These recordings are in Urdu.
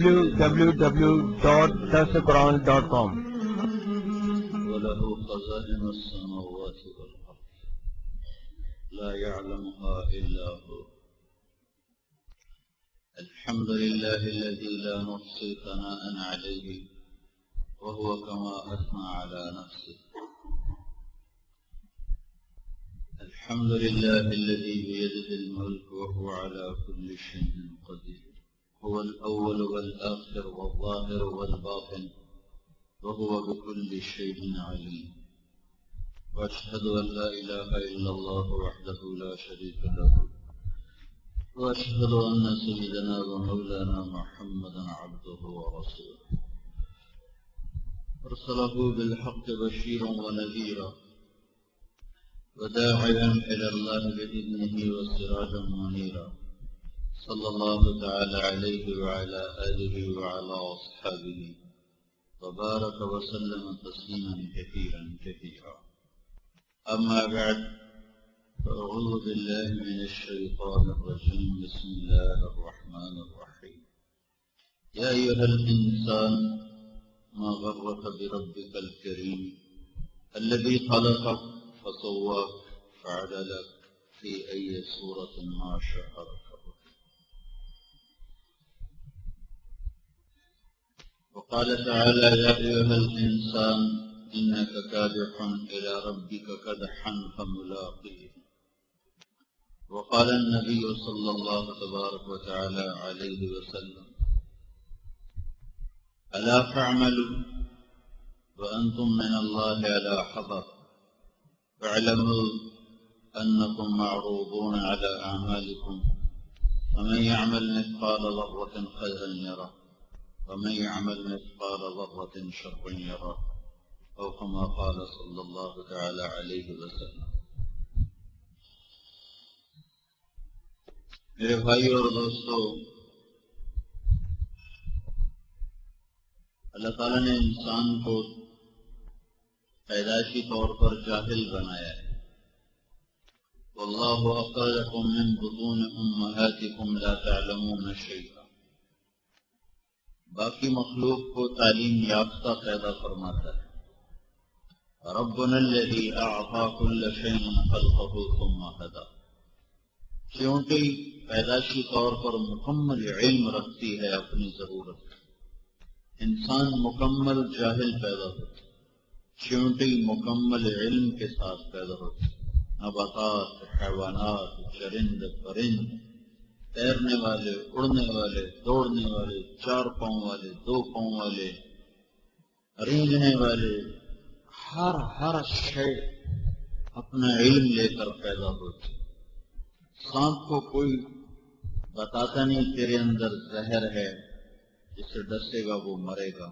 www.darsuquran.com. وله خزائن السماوات والأرض لا يعلمها إلا هو. الحمد لله الذي لا نحصي ثناء عليه وهو كما أثنى على نفسه. الحمد لله الذي بيده الملك وهو على كل شيء قدير. هو الأول والآخر والظاهر والباطن وهو بكل شيء عليم. وأشهد أن لا إله إلا الله وحده لا شريك له. وأشهد أن سيدنا ومولانا محمدا عبده ورسوله أرسله بالحق بشيرا ونذيرا وداعيا إلى الله بإذنه وسراجا منيرا. صلى الله تعالى عليه وعلى آله وعلى أصحابه وبارك وسلم تسليما كثيرا كثيرا. أما بعد، فأعوذ بالله من الشيطان الرجيم. بسم الله الرحمن الرحيم. يا أيها الإنسان ما غرك بربك الكريم الذي خلقك فسواك فعدلك في أي صورة ما شاء ركبك. وقال تعالى: يا أيها الإنسان إنك كادح إلى ربك كدحا فملاقيه. وقال النبي صلى الله تبارك وتعالى عليه وسلم: ألا فاعملوا وأنتم من الله على حذر واعلموا أنكم معروضون على أعمالكم ومن يعمل مثقال ذرة خيرا يره ومن يعمل مثقال ذرة شرا يره أو كما قال صلى الله تعالى عليه وسلم. میرے بھائی اور دوستو، اللہ تعالیٰ نے انسان کو پیدائشی طور پر جاہل بنایا ہے. واللہ اخرجکم من بطون امہاتکم لا تعلمون شیئا. باقی مخلوق کو تعلیم یافتہ پیدا فرماتا ہے. ربنا الذی اعطى كل شیء خلقه ثم هدى. چونٹی پیدائشی طور پر مکمل علم رکھتی ہے اپنی ضرورت. انسان مکمل جاہل پیدا ہوتا، چونٹی مکمل علم کے ساتھ پیدا ہوتی. نباتات، حیوانات، چرند پرند، تیرنے والے، اڑنے والے، دوڑنے والے، 4 پاؤں والے، 2 پاؤں والے، رینگنے والے، ہر شے اپنا علم لے کر پیدا ہوتی. سانپ کو کوئی بتاتا نہیں تیرے اندر زہر ہے، جسے ڈسے گا وہ مرے گا.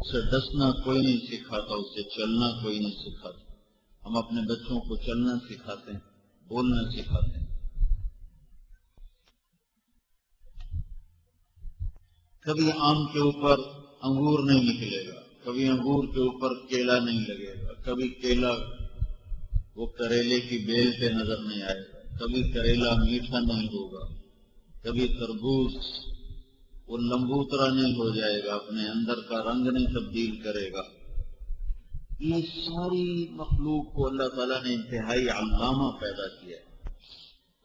اسے ڈسنا کوئی نہیں سکھاتا، اسے چلنا کوئی نہیں سکھاتا. ہم اپنے بچوں کو چلنا سکھاتے ہیں، بولنا سکھاتے ہیں. کبھی آم کے اوپر انگور نہیں نکلے گا، کبھی انگور کے اوپر کیلا نہیں لگے گا، کبھی کیلا وہ کریلے کی بیل پہ نظر نہیں آئے گا، کبھی کریلا میٹھا نہیں ہوگا، کبھی تربوز وہ لمبوترا نہیں ہو جائے گا، اپنے اندر کا رنگ نہیں تبدیل کرے گا. یہ ساری مخلوق کو اللہ تعالیٰ نے انتہائی علامہ پیدا کیا ہے.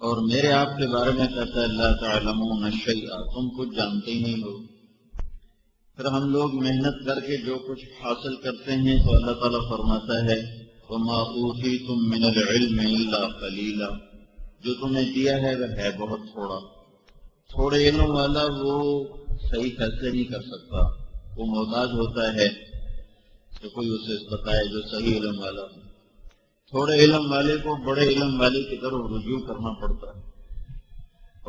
اور میرے آپ کے بارے میں کہتا ہے لا تعلمون شیئا، تم کچھ جانتے ہی نہیں ہو. پھر ہم لوگ محنت کر کے جو کچھ حاصل کرتے ہیں تو اللہ تعالیٰ فرماتا ہے وما اوتیتم من العلم الا قلیلا. جو تمہیں دیا ہے وہ ہے بہت تھوڑا. تھوڑے علم والا وہ صحیح فیصلے نہیں کر سکتا، وہ محتاج ہوتا ہے کہ کوئی اسے بتائے جو صحیح علم والا ہو. تھوڑے علم والے کو بڑے علم والے کی طرف رجوع کرنا پڑتا ہے.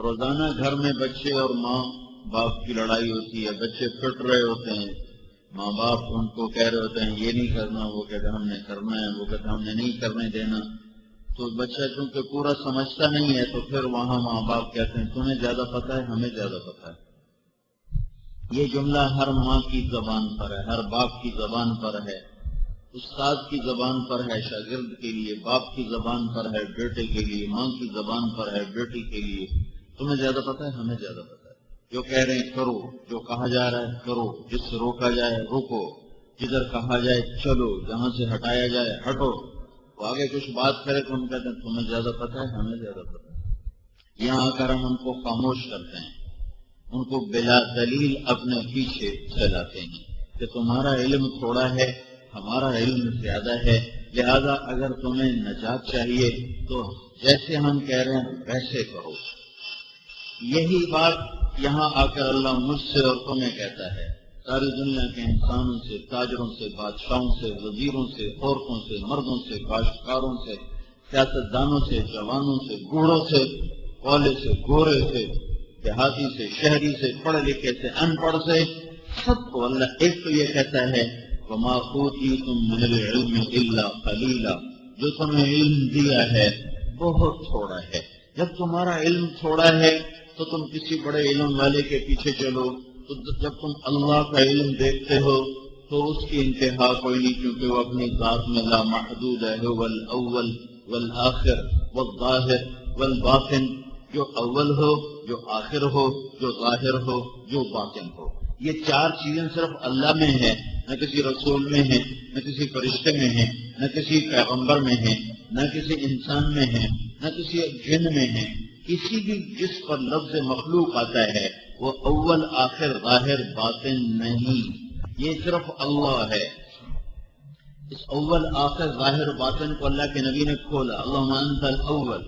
روزانہ گھر میں بچے اور ماں باپ کی لڑائی ہوتی ہے. بچے پٹ رہے ہوتے ہیں، ماں باپ ان کو کہہ رہے ہوتے ہیں یہ نہیں کرنا، وہ کہتے ہم نے کرنا ہے، وہ کہتے ہم نے نہیں کرنے دینا. تو بچہ چونکہ پورا سمجھتا نہیں ہے تو پھر وہاں ماں باپ کہتے ہیں تمہیں زیادہ پتہ ہے، ہمیں زیادہ پتہ ہے. یہ جملہ ہر ماں کی زبان پر ہے، ہر باپ کی زبان پر ہے، استاد کی زبان پر ہے شاگرد کے لیے، باپ کی زبان پر ہے بیٹے کے لیے، ماں کی زبان پر ہے بیٹی کے لیے. تمہیں زیادہ پتہ ہے، ہمیں زیادہ پتہ ہے۔ جو کہہ رہے ہیں کرو، جو کہا جا رہا ہے کرو، جس سے روکا جائے روکو، جدھر کہا جائے چلو، جہاں سے ہٹایا جائے ہٹو۔ وہ آگے کچھ بات کرے تو ہم کہتے ہیں تمہیں زیادہ پتہ ہے، ہمیں زیادہ پتہ ہے۔ یہاں آ کر ہم ان کو خاموش کرتے ہیں، ان کو بلا دلیل اپنے پیچھے چلاتے ہیں کہ تمہارا علم تھوڑا ہے، ہمارا علم زیادہ ہے، لہذا اگر تمہیں نجات چاہیے تو جیسے ہم کہہ رہے ہیں ویسے کرو۔ یہی بات یہاں آ کر اللہ مجھ سے اور تمہیں کہتا ہے، ساری دنیا کے انسانوں سے، تاجروں سے، بادشاہوں سے، وزیروں سے، عورتوں سے، مردوں سے، کاشتکاروں سے، سیاستدانوں سے، جوانوں سے، بوڑھوں سے، کالے سے، گورے سے، دیہاتی سے، شہری سے، پڑھے لکھے سے، ان پڑھ سے، سب کو اللہ ایک تو یہ کہتا ہے وَمَا أُوتِيتُم مِّنَ الْعِلْمِ إِلَّا قَلِيلًا، جو تمہیں علم دیا ہے بہت تھوڑا ہے۔ جب تمہارا علم تھوڑا ہے تو تم کسی بڑے علم والے کے پیچھے چلو، تو جب تم اللہ کا علم دیکھتے ہو تو اس کی انتہا کوئی نہیں، کیونکہ وہ اپنی ذات میں لا محدود ہے۔ هو الاول والآخر والظاہر والباطن، جو اول ہو، جو آخر ہو، جو ظاہر ہو، جو باطن ہو۔ یہ چار چیزیں صرف اللہ میں ہیں، نہ کسی رسول میں ہیں، نہ کسی فرشتے میں ہیں، نہ کسی پیغمبر میں ہیں، نہ کسی انسان میں ہیں، نہ کسی جن میں ہیں۔ کسی بھی جس پر لفظ مخلوق آتا ہے وہ اول آخر ظاہر باطن نہیں، یہ صرف اللہ ہے۔ اس اول آخر ظاہر باطن کو اللہ کے نبی نے کھولا، اللہم انت الاول،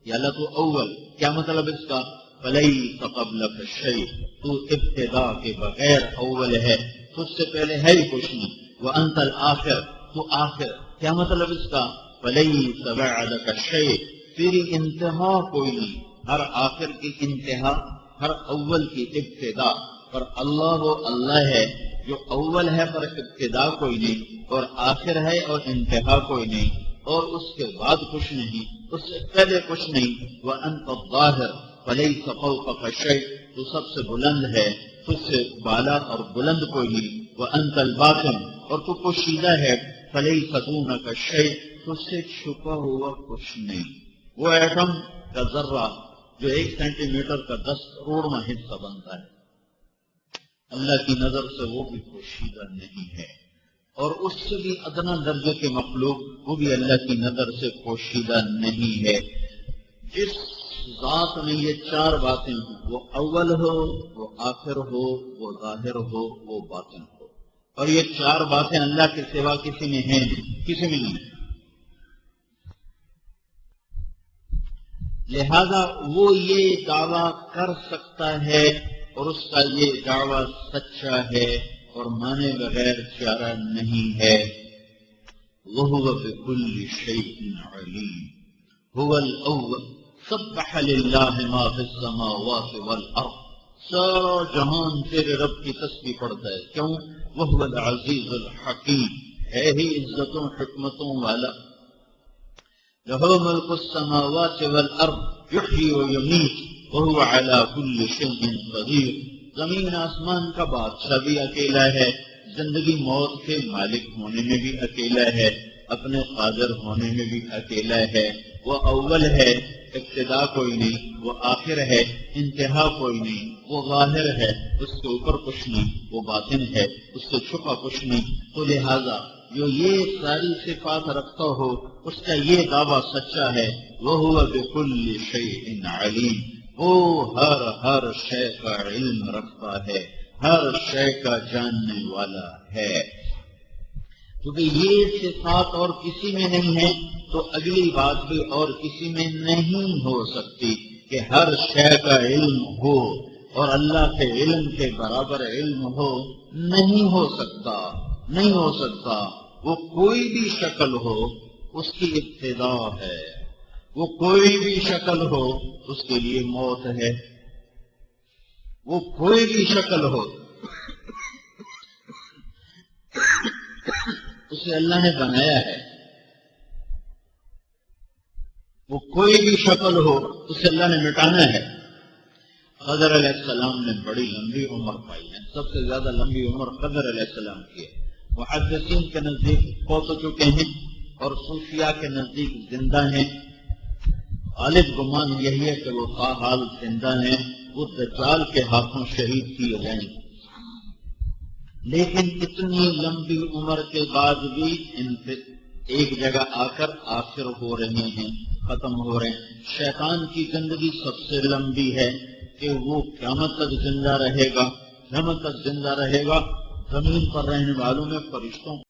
یا اللہ تو اول، کیا مطلب اس کا؟ فلیس قبلک شیء، تو ابتدا کے بغیر اول ہے، تجھ سے پہلے ہے ہی کچھ نہیں۔ وانت الآخر، تو آخر، کیا مطلب اس کا؟ فلیس بعدک شیء، تیری انتہا کوئی نہیں۔ ہر آخر کی انتہا، ہر اول کی ابتدا، پر اللہ وہ اللہ ہے جو اول ہے پر ابتدا کوئی نہیں، اور آخر ہے اور انتہا کوئی نہیں، اور اس کے بعد کچھ نہیں، اس سے پہلے کچھ نہیں۔ وانت الظاہر فلیس فوقک شیء، تو سب سے بلند ہے، تجھ سے بالا اور بلند کوئی نہیں۔ وانت الباطن، اور تو پوشیدہ ہے، فلیس دونک شیء، تجھ سے چھپا ہوا کچھ نہیں۔ وہ ایٹم کا ذرہ جو 1 سینٹی میٹر کا 10 کروڑواں حصہ بنتا ہے، اللہ کی نظر سے وہ بھی پوشیدہ نہیں ہے، اور اس سے بھی ادنا درجے کے مخلوق وہ بھی اللہ کی نظر سے پوشیدہ نہیں ہے۔ جس ذات میں یہ چار باتیں ہوں، وہ اول ہو، وہ آخر ہو، وہ ظاہر ہو، وہ باطن ہو، اور یہ چار باتیں اللہ کے سوا کسی میں ہیں نہیں، کسی میں نہیں۔ لہذا وہ یہ دعویٰ کر سکتا ہے اور اس کا یہ دعویٰ سچا ہے اور مانے بغیر چارہ نہیں ہے۔ وَهُوَ بِكُلِّ شَيْءٍ عَلِيمٌ هُوَ الْأَوَّلُ سَبَّحَ لِلَّهِ مَا فِي السَّمَاوَاتِ وَالْأَرْضِ، سارا جہان تیرے رب کی تسبیح پڑھتا ہے، کیوں؟ وَهُوَ الْعَزِيزُ الْحَكِيمُ، ہے ہی عزتوں حکمتوں والا۔ لَهُ مُلْكُ السَّمَاوَاتِ وَالْأَرْضِ يُحْيِي وَيُمِيتُ وَهُوَ عَلَى كُلِّ شَيْءٍ قَدِيرٌ، زمین آسمان کا بادشاہ بھی اکیلا ہے، زندگی موت کے مالک ہونے میں بھی اکیلا ہے، اپنے قادر ہونے میں بھی اکیلا ہے۔ وہ اول ہے، ابتدا کوئی نہیں، وہ آخر ہے، انتہا کوئی نہیں، وہ ظاہر ہے، اس کے اوپر کچھ نہیں، وہ باطن ہے، اس سے چھپا کچھ نہیں۔ تو لہذا جو یہ ساری صفات رکھتا ہو اس کا یہ دعویٰ سچا ہے۔ وَهُوَ بِكُلِّ شَيْءٍ عَلِيمٌ، وہ ہر شے کا علم رکھتا ہے، ہر شے کا جاننے والا ہے۔ کیونکہ یہ صفات اور کسی میں نہیں ہے تو اگلی بات بھی اور کسی میں نہیں ہو سکتی کہ ہر شے کا علم ہو اور اللہ کے علم کے برابر علم ہو، نہیں ہو سکتا، نہیں ہو سکتا۔ وہ کوئی بھی شکل ہو اس کی ابتدا ہے، وہ کوئی بھی شکل ہو اس کے لیے موت ہے، وہ کوئی بھی شکل ہو اسے اللہ نے بنایا ہے، وہ کوئی بھی شکل ہو اسے اللہ نے مٹانا ہے۔ خضر علیہ السلام نے بڑی لمبی عمر پائی ہے، سب سے زیادہ لمبی عمر خضر علیہ السلام کی ہے۔ محدثین کے نزدیک پہنچ چکے ہیں اور صوفیاء کے نزدیک زندہ ہیں، غالب گمان یہی ہے کہ وہ تاحال زندہ ہیں، وہ دجال کے ہاتھوں شہید کیے جائیں گے۔ لیکن اتنی لمبی عمر کے بعد بھی ان سے ایک جگہ آ کر آخر ہو رہے ہیں، ختم ہو رہے ہیں۔ شیطان کی زندگی سب سے لمبی ہے کہ وہ قیامت تک زندہ رہے گا، قیامت تک زندہ رہے گا۔ زمین پر رہنے والوں میں فرشتوں